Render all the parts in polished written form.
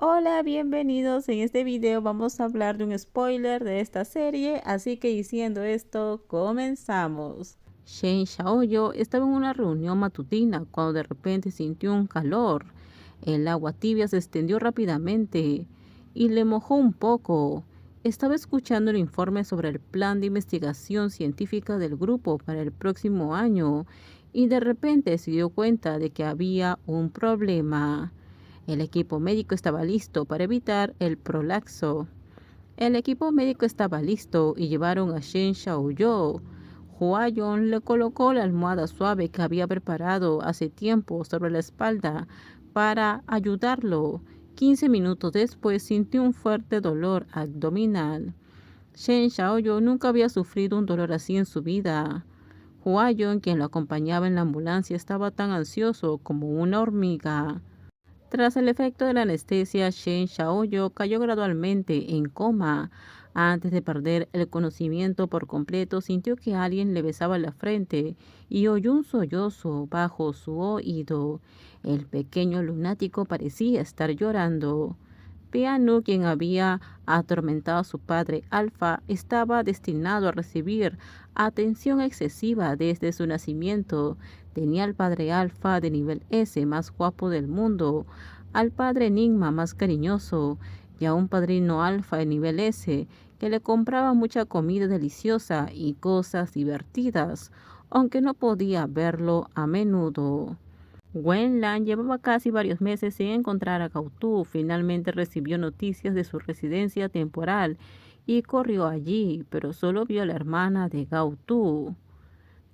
Hola, bienvenidos. En este video vamos a hablar de un spoiler de esta serie, así que diciendo esto, comenzamos. Shen Xiaoyu estaba en una reunión matutina cuando de repente sintió un calor. El agua tibia se extendió rápidamente y le mojó un poco. Estaba escuchando el informe sobre el plan de investigación científica del grupo para el próximo año y de repente se dio cuenta de que había un problema. El equipo médico estaba listo para evitar el prolaxo. El equipo médico estaba listo y llevaron a Shen Xiaoyu. Huayon le colocó la almohada suave que había preparado hace tiempo sobre la espalda para ayudarlo. 15 minutos después sintió un fuerte dolor abdominal. Shen Xiaoyu nunca había sufrido un dolor así en su vida. Huayon, quien lo acompañaba en la ambulancia, estaba tan ansioso como una hormiga. Tras el efecto de la anestesia, Shen Xiaoyu cayó gradualmente en coma. Antes de perder el conocimiento por completo, sintió que alguien le besaba la frente y oyó un sollozo bajo su oído. El pequeño lunático parecía estar llorando. Piano, quien había atormentado a su padre Alfa, estaba destinado a recibir atención excesiva desde su nacimiento. Tenía al padre Alfa de nivel S más guapo del mundo, al padre Enigma más cariñoso y a un padrino Alfa de nivel S que le compraba mucha comida deliciosa y cosas divertidas, aunque no podía verlo a menudo. Wenlan llevaba casi varios meses sin encontrar a Gautú. Finalmente recibió noticias de su residencia temporal y corrió allí, pero solo vio a la hermana de Gautú.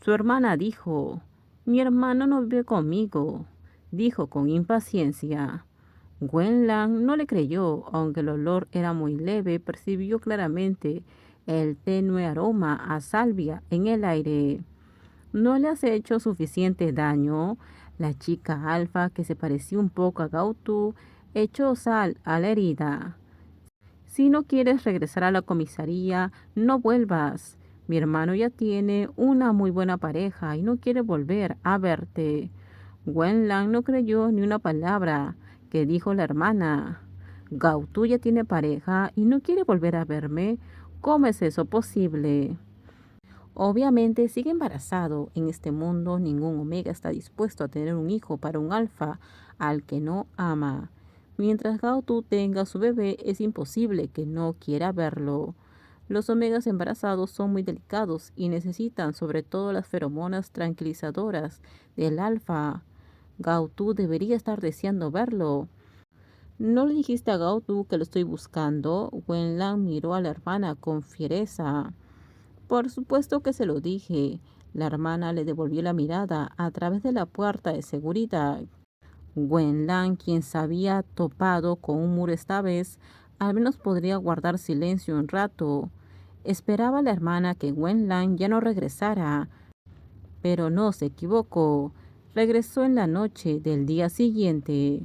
Su hermana dijo: «Mi hermano no vive conmigo», dijo con impaciencia. Wenlan no le creyó, aunque el olor era muy leve, percibió claramente el tenue aroma a salvia en el aire. ¿No le has hecho suficiente daño? La chica alfa, que se parecía un poco a Gautú, echó sal a la herida. Si no quieres regresar a la comisaría, no vuelvas. Mi hermano ya tiene una muy buena pareja y no quiere volver a verte. Wenlan no creyó ni una palabra que dijo la hermana. Gautú ya tiene pareja y no quiere volver a verme. ¿Cómo es eso posible? Obviamente sigue embarazado. En este mundo ningún omega está dispuesto a tener un hijo para un alfa al que no ama. Mientras Gaotu tenga su bebé, es imposible que no quiera verlo. Los omegas embarazados son muy delicados y necesitan sobre todo las feromonas tranquilizadoras del alfa. Gaotu debería estar deseando verlo. ¿No le dijiste a Gaotu que lo estoy buscando? Wenlan miró a la hermana con fiereza. Por supuesto que se lo dije. La hermana le devolvió la mirada a través de la puerta de seguridad. Wenlan, quien se había topado con un muro esta vez, al menos podría guardar silencio un rato. Esperaba a la hermana que Wenlan ya no regresara, pero no se equivocó. Regresó en la noche del día siguiente.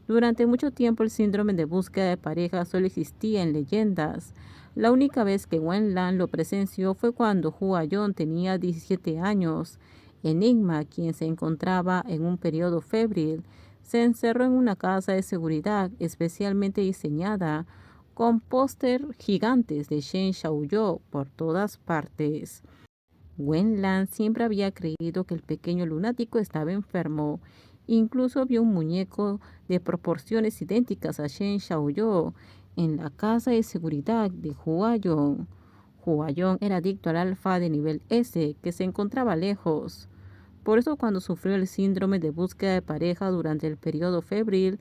Durante mucho tiempo el síndrome de búsqueda de pareja solo existía en leyendas. La única vez que Wenlan lo presenció fue cuando Huayon tenía 17 años. Enigma, quien se encontraba en un periodo febril, se encerró en una casa de seguridad especialmente diseñada, con póster gigantes de Shen Xiaoyu por todas partes. Wenlan siempre había creído que el pequeño lunático estaba enfermo. Incluso vio un muñeco de proporciones idénticas a Shen Xiaoyu en la casa de seguridad de Huayon. Huayon era adicto al alfa de nivel S, que se encontraba lejos. Por eso cuando sufrió el síndrome de búsqueda de pareja durante el periodo febril,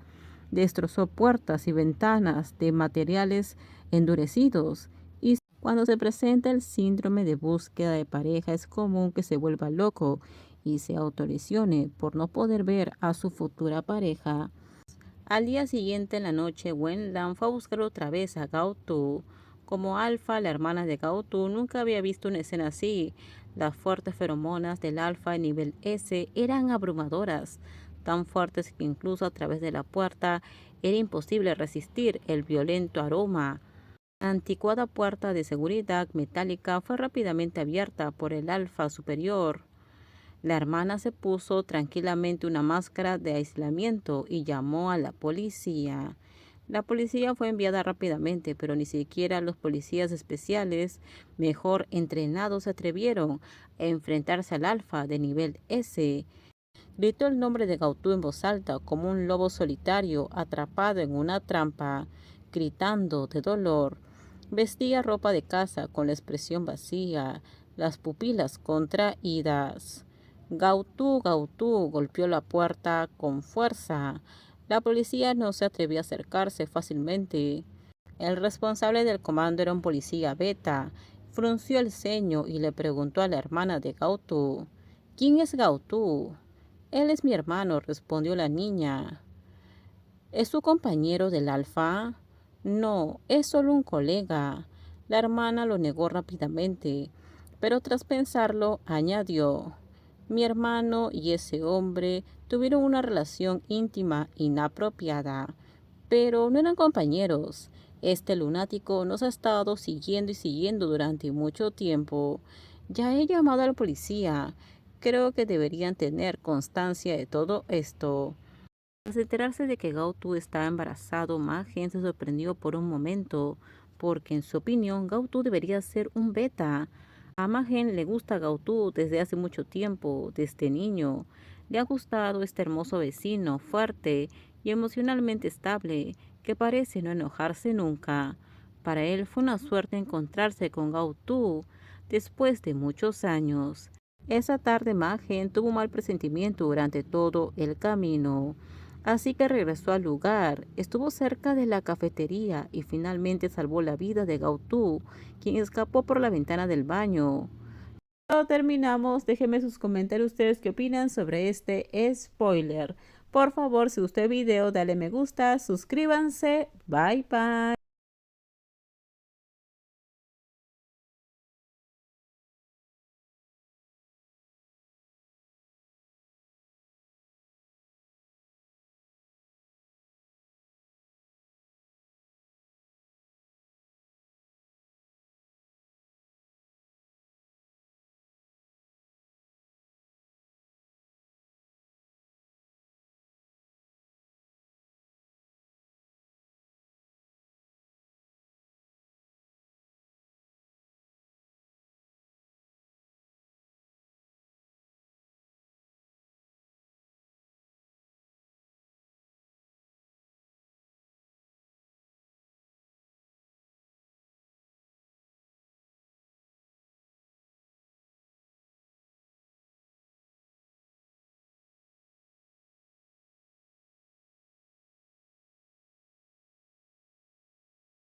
destrozó puertas y ventanas de materiales endurecidos. Y cuando se presenta el síndrome de búsqueda de pareja, es común que se vuelva loco y se autolesione por no poder ver a su futura pareja. Al día siguiente en la noche, Wenlan fue a buscar otra vez a Gaotu. Como Alfa, la hermana de Gaotu, nunca había visto una escena así. Las fuertes feromonas del Alfa de nivel S eran abrumadoras, tan fuertes que incluso a través de la puerta era imposible resistir el violento aroma. La anticuada puerta de seguridad metálica fue rápidamente abierta por el Alfa superior. La hermana se puso tranquilamente una máscara de aislamiento y llamó a la policía. La policía fue enviada rápidamente, pero ni siquiera los policías especiales mejor entrenados se atrevieron a enfrentarse al alfa de nivel S. Gritó el nombre de Gautú en voz alta, como un lobo solitario atrapado en una trampa, gritando de dolor. Vestía ropa de casa con la expresión vacía, las pupilas contraídas. Gautú, Gautú golpeó la puerta con fuerza. La policía no se atrevió a acercarse fácilmente. El responsable del comando era un policía beta. Frunció el ceño y le preguntó a la hermana de Gautú: ¿Quién es Gautú? Él es mi hermano, respondió la niña. ¿Es su compañero del alfa? No, es solo un colega. La hermana lo negó rápidamente, pero tras pensarlo añadió: Mi hermano y ese hombre tuvieron una relación íntima inapropiada, pero no eran compañeros. Este lunático nos ha estado siguiendo y siguiendo durante mucho tiempo. Ya he llamado a la policía. Creo que deberían tener constancia de todo esto. Al enterarse de que Gautú estaba embarazado, Magen se sorprendió por un momento, porque en su opinión Gautú debería ser un beta. A Magen le gusta Gautú desde hace mucho tiempo, desde niño. Le ha gustado este hermoso vecino, fuerte y emocionalmente estable, que parece no enojarse nunca. Para él fue una suerte encontrarse con Gautú después de muchos años. Esa tarde Magen tuvo un mal presentimiento durante todo el camino. Así que regresó al lugar, estuvo cerca de la cafetería y finalmente salvó la vida de Gautú, quien escapó por la ventana del baño. Cuando terminamos, déjenme sus comentarios ustedes qué opinan sobre este spoiler. Por favor, si gustó el video, dale me gusta, suscríbanse, bye bye.